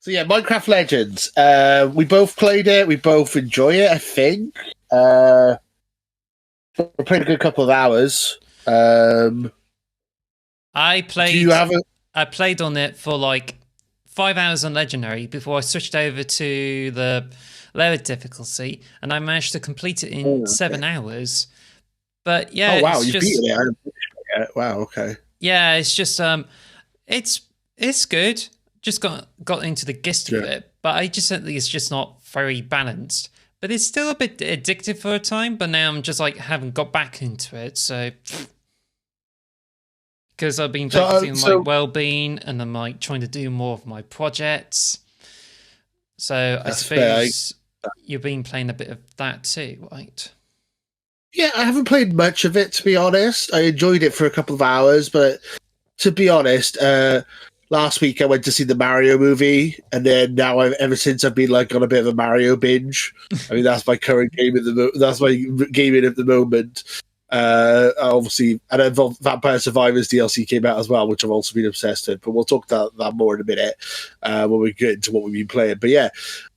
So yeah, Minecraft Legends. We both played it. We both enjoy it. I think. We played a good couple of hours. I Do you played have a? I played on it for like 5 hours on Legendary before I switched over to the lower difficulty, and I managed to complete it in Oh, okay. 7 hours. But yeah, Oh wow, it's you've beaten just it. I haven't finished it yet. Wow. Okay. yeah, it's just it's it's good. Just got into the gist of Yeah. it, but I just think it's just not very balanced. But it's still a bit addictive for a time. But now I'm just like haven't got back into it, so because I've been So focusing on my so well-being and I'm like trying to do more of my projects. So I that's fair. suppose you've been playing a bit of that too, right? Yeah, I haven't played much of it to be honest. I enjoyed it for a couple of hours, but to be honest, last week I went to see the Mario movie, and then now ever since I've been like on a bit of a Mario binge. I mean, that's my current game at that's my gaming at the moment. Obviously, and then Vampire Survivors DLC came out as well, which I've also been obsessed with. But we'll talk about that more in a minute when we get into what we've been playing. But yeah,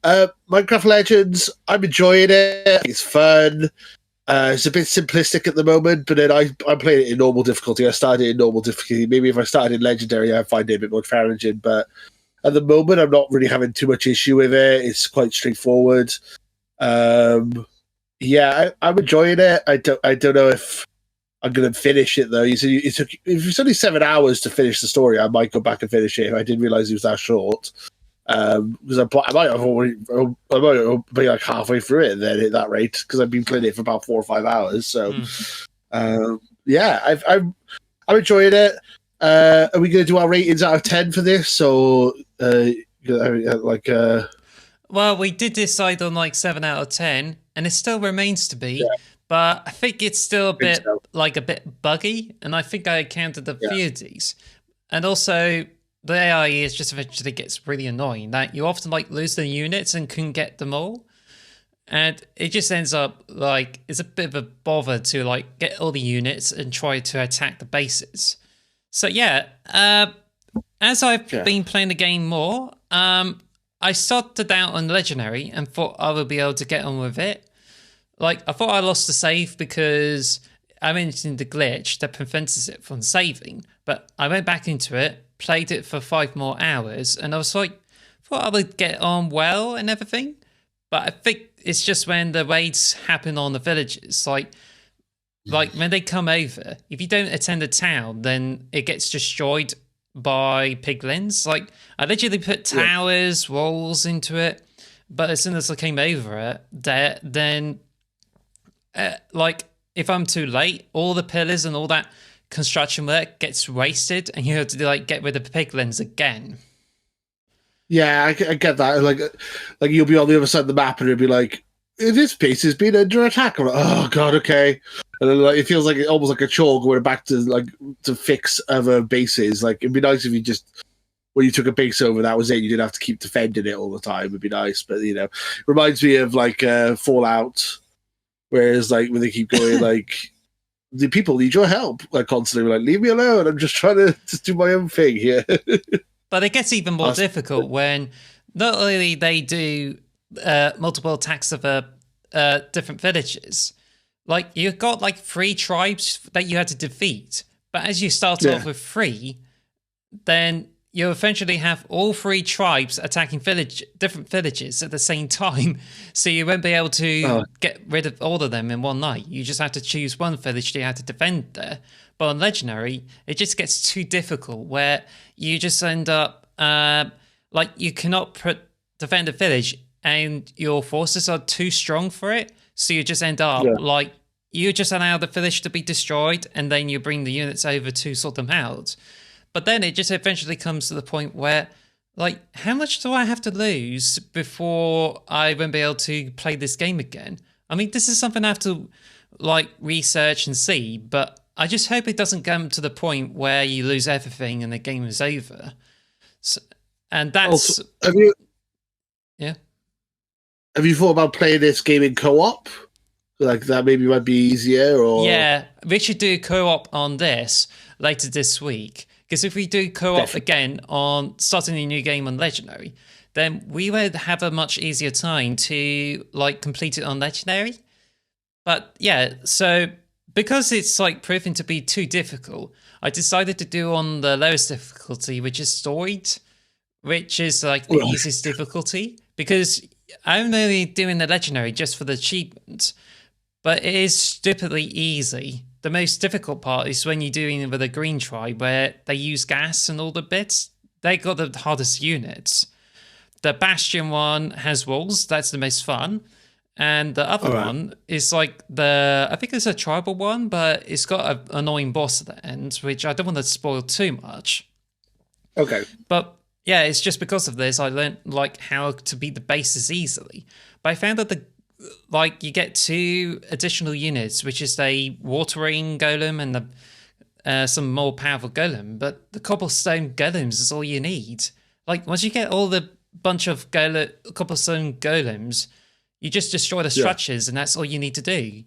Minecraft Legends, I'm enjoying it. It's fun. It's a bit simplistic at the moment, but then I'm playing it in normal difficulty. I started in normal difficulty. Maybe if I started in legendary, I'd find it a bit more challenging. But at the moment, I'm not really having too much issue with it. It's quite straightforward. Yeah, I'm enjoying it. I don't know if I'm going to finish it though. If it's only 7 hours to finish the story, I might go back and finish it. If I didn't realize it was that short. Because I might have already, I might be like halfway through it then at that rate because I've been playing it for about 4 or 5 hours. So, yeah, I'm enjoying it. Are we going to do our ratings out of 10 for this? Or like, well, we did decide on like 7 out of 10, and it still remains to be. yeah, But I think it's still a I think bit so. like a bit buggy, and I think I counted a Yeah, few of these, and also the AI is just eventually gets really annoying that you often like lose the units and couldn't get them all. And it just ends up like it's a bit of a bother to like get all the units and try to attack the bases. So yeah, as I've yeah, been playing the game more, I started out on legendary and thought I would be able to get on with it. Like I thought I lost the save because I mentioned the glitch that prevents it from saving, but I went back into it, played it for 5 more hours, and I was like, thought I would get on well and everything. But I think it's just when the raids happen on the villages, like when they come over, if you don't attend the town, then it gets destroyed by piglins. Like I literally put yeah, towers, walls into it, but as soon as I came over it, then like if I'm too late, all the pillars and all that construction work gets wasted, and you have to like get rid of the piglins again. yeah. I get that. Like you'll be on the other side of the map, and it'll be like, this piece has been under attack. I'm like, oh god, okay. And then like it feels like almost like a chore going back to like to fix other bases. Like it'd be nice if you just when you took a base over, that was it. You didn't have to keep defending it all the time. It'd be nice, but reminds me of like Fallout, whereas like when they keep going like the people need your help, like constantly like leave me alone. I'm just trying to just do my own thing here. But it gets even more difficult when not only they do multiple attacks of different villages. Like you've got like 3 tribes that you had to defeat, but as you start off with 3, then you eventually have all 3 tribes attacking different villages at the same time. So you won't be able to get rid of all of them in one night. You just have to choose one village that you have to defend there. But on legendary, it just gets too difficult where you just end up like you cannot defend a village and your forces are too strong for it. So you just end up like you just allow the village to be destroyed and then you bring the units over to sort them out. But then it just eventually comes to the point where, like, how much do I have to lose before I won't be able to play this game again? I mean, this is something I have to, like, research and see, but I just hope it doesn't come to the point where you lose everything and the game is over. So, and that's... Also, have you yeah. Have you thought about playing this game in co-op? Like that maybe might be easier, or Yeah, we should do co-op on this later this week. Because if we do co-op again on starting a new game on Legendary, then we would have a much easier time to like complete it on legendary. But yeah, so because it's like proving to be too difficult, I decided to do on the lowest difficulty, which is storied, which is like the easiest difficulty, because I'm only doing the legendary just for the achievement, but it is stupidly easy. The most difficult part is when you're doing it with a green tribe, where they use gas and all the bits. They got the hardest units. The Bastion one has walls. That's the most fun. And the other one is like I think it's a tribal one, but it's got an annoying boss at the end, which I don't want to spoil too much. Okay. But yeah, it's just because of this I learned like how to beat the bases easily. But I found that you get 2 additional units, which is a watering golem and some more powerful golem. But the cobblestone golems is all you need. Like once you get all the bunch of cobblestone golems, you just destroy the structures, and that's all you need to do.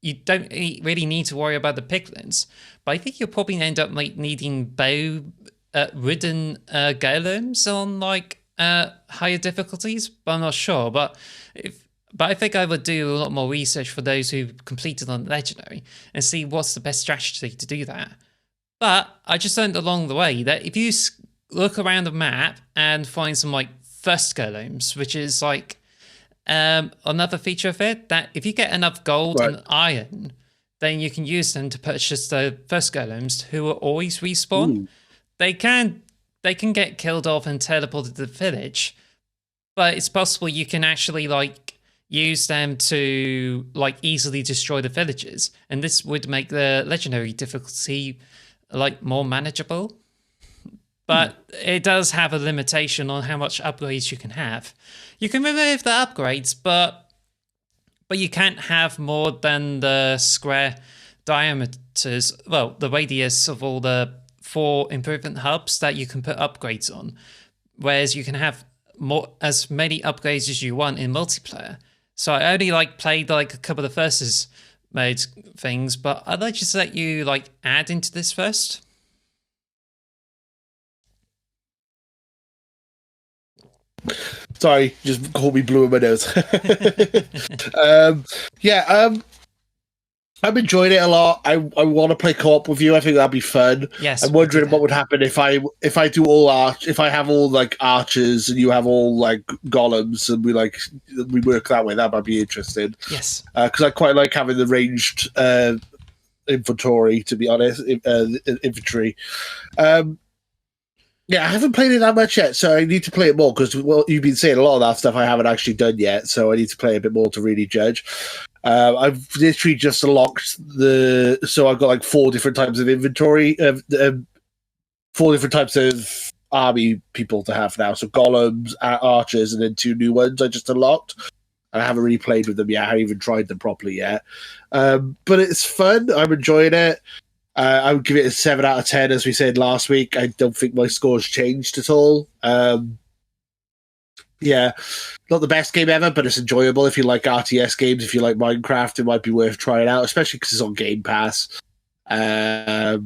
You don't really need to worry about the piglins. But I think you'll probably end up like needing wooden golems on like higher difficulties. But I'm not sure. But I think I would do a lot more research for those who completed on legendary and see what's the best strategy to do that. But I just learned along the way that if you look around the map and find some like first golems, which is like another feature of it, that if you get enough gold and iron, then you can use them to purchase the first golems, who will always respawn. Ooh. They can get killed off and teleported to the village, but it's possible you can actually like use them to like easily destroy the villages, and this would make the legendary difficulty like more manageable. But it does have a limitation on how much upgrades you can have. You can remove the upgrades, but you can't have more than the square diameters, well, the radius of all the 4 improvement hubs that you can put upgrades on. Whereas you can have as many upgrades as you want in multiplayer. So I only like played like a couple of versus mode things, but I'd like just let you like add into this first. Sorry, just called me blue in my nose. I'm enjoying it a lot. I want to play co-op with you. I think that'd be fun. Yes. I'm wondering what would happen if I do if I have all like archers and you have all like golems and we work that way. That might be interesting. Yes. Because I quite like having the ranged inventory. To be honest, infantry. Yeah, I haven't played it that much yet, so I need to play it more because you've been saying a lot of that stuff I haven't actually done yet, so I need to play a bit more to really judge. I've literally just unlocked so I've got like 4 different types of inventory, 4 different types of army people to have now. So golems, archers, and then 2 new ones I just unlocked. I haven't really played with them yet. I haven't even tried them properly yet. But it's fun. I'm enjoying it. I would give it a 7 out of 10, as we said last week. I don't think my score's changed at all. Yeah, not the best game ever, but it's enjoyable. If you like RTS games, if you like Minecraft, it might be worth trying out, especially because it's on Game Pass. I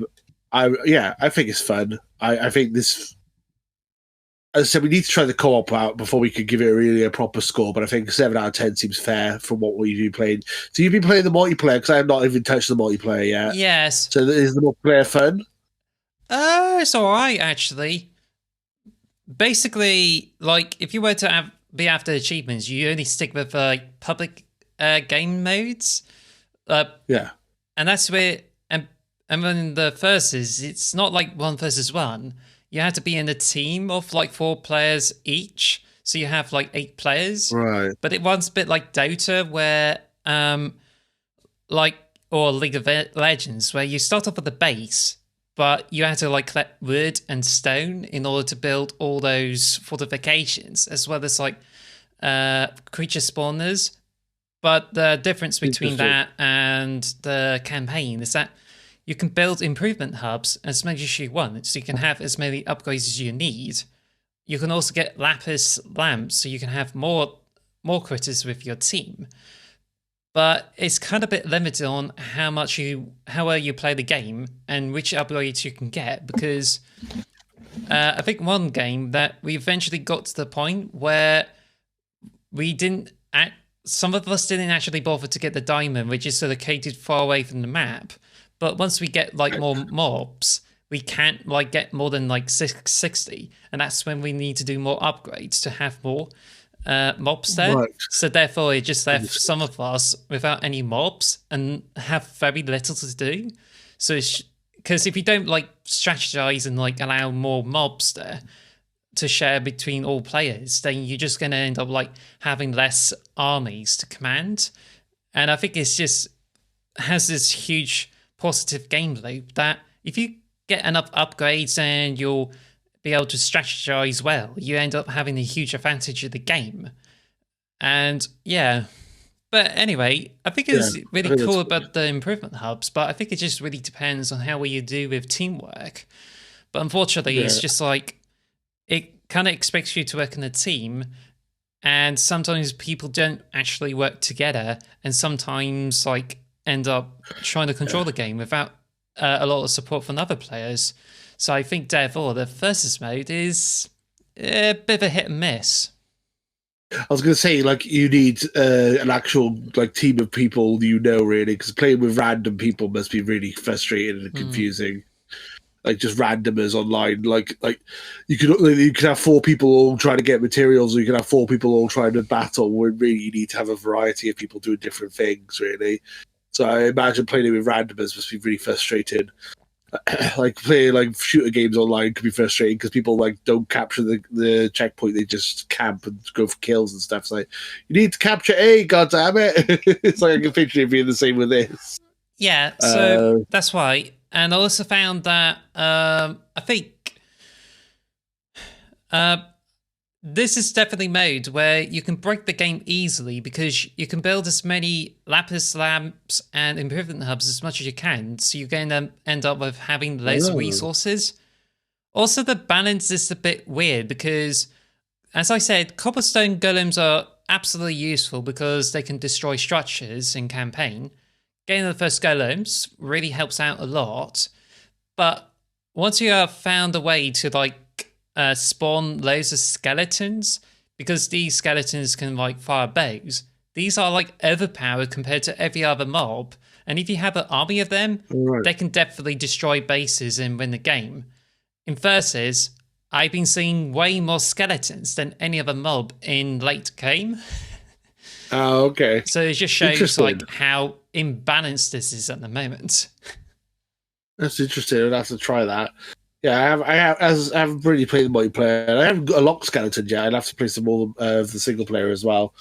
think it's fun. I think this, as I said, we need to try the co-op out before we could give it really a proper score, but I think 7 out of 10 seems fair from what we've been playing. So you've been playing the multiplayer, because I have not even touched the multiplayer yet. Yes. So is the multiplayer fun? It's alright, actually. Basically, like, if you were to be after achievements, you only stick with public game modes. Yeah. And that's where, and then the versus, it's not like 1 versus 1. You have to be in a team of like 4 players each. So you have like 8 players. Right. But it runs a bit like Dota, where, or League of Legends, where you start off with a base, but you have to like collect wood and stone in order to build all those fortifications, as well as like creature spawners. But the difference between that and the campaign is that you can build improvement hubs as many as you want, so you can have as many upgrades as you need. You can also get lapis lamps, so you can have more critters with your team. But it's kind of a bit limited on how well you play the game and which upgrades you can get, because I think one game that we eventually got to the point where we didn't. Some of us didn't actually bother to get the diamond, which is located far away from the map. But once we get like more mobs, we can't like get more than like 660, and that's when we need to do more upgrades to have more mobs there. Right. So therefore, it just left some of us without any mobs and have very little to do. So, because if you don't like strategize and like allow more mobs there to share between all players, then you're just going to end up like having less armies to command. And I think it's just has this huge positive game loop that if you get enough upgrades and you'll be able to strategize well, you end up having a huge advantage of the game. And yeah, but anyway, I think it's really cool about the improvement hubs, but I think it just really depends on how well you do with teamwork. But unfortunately, it's just like it kind of expects you to work in a team, and sometimes people don't actually work together, and sometimes like end up trying to control the game without a lot of support from other players. So I think therefore the versus mode is a bit of a hit and miss. I was going to say, like, you need an actual like team of people really, because playing with random people must be really frustrating and confusing. Like just randomers online, like you could have 4 people all trying to get materials, or you could have 4 people all trying to battle. Where really you need to have a variety of people doing different things, really. So I imagine playing with randomers must be really frustrating. Like playing like shooter games online could be frustrating because people like don't capture the checkpoint; they just camp and go for kills and stuff. It's like you need to capture A, goddammit. It's like I can picture it being the same with this. Yeah, so that's why. And I also found that I think this is definitely mode where you can break the game easily because you can build as many lapis lamps and improvement hubs as much as you can. So you're going to end up with having loads of resources. Also, the balance is a bit weird because, as I said, cobblestone golems are absolutely useful because they can destroy structures in campaign. Getting the first golems really helps out a lot. But once you have found a way to like spawn loads of skeletons, because these skeletons can like fire bows, these are like overpowered compared to every other mob, and if you have an army of them, they can definitely destroy bases and win the game. In versus, I've been seeing way more skeletons than any other mob in late game. Oh, okay. So it just shows like how imbalanced this is at the moment. That's interesting. I'd have to try that. Yeah, I haven't really played the multiplayer. I haven't got a lock skeleton yet. I'd have to play some more of the single player as well.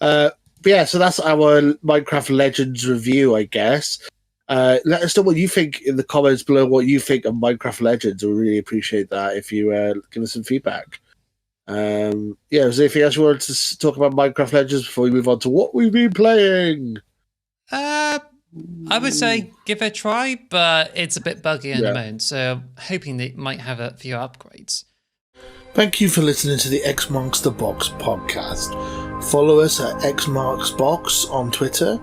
But yeah, so that's our Minecraft Legends review, I guess. Let us know what you think in the comments below. What you think of Minecraft Legends? We really appreciate that if you give us some feedback. Yeah, is there anything else you wanted to talk about Minecraft Legends before we move on to what we've been playing? I would say give it a try, but it's a bit buggy at the moment, so hoping they might have a few upgrades. Thank you for listening to the X Marks the Box podcast. Follow us at X Marks Box on Twitter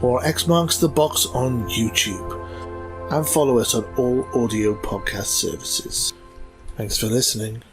or X Marks the Box on YouTube. And follow us on all audio podcast services. Thanks for listening.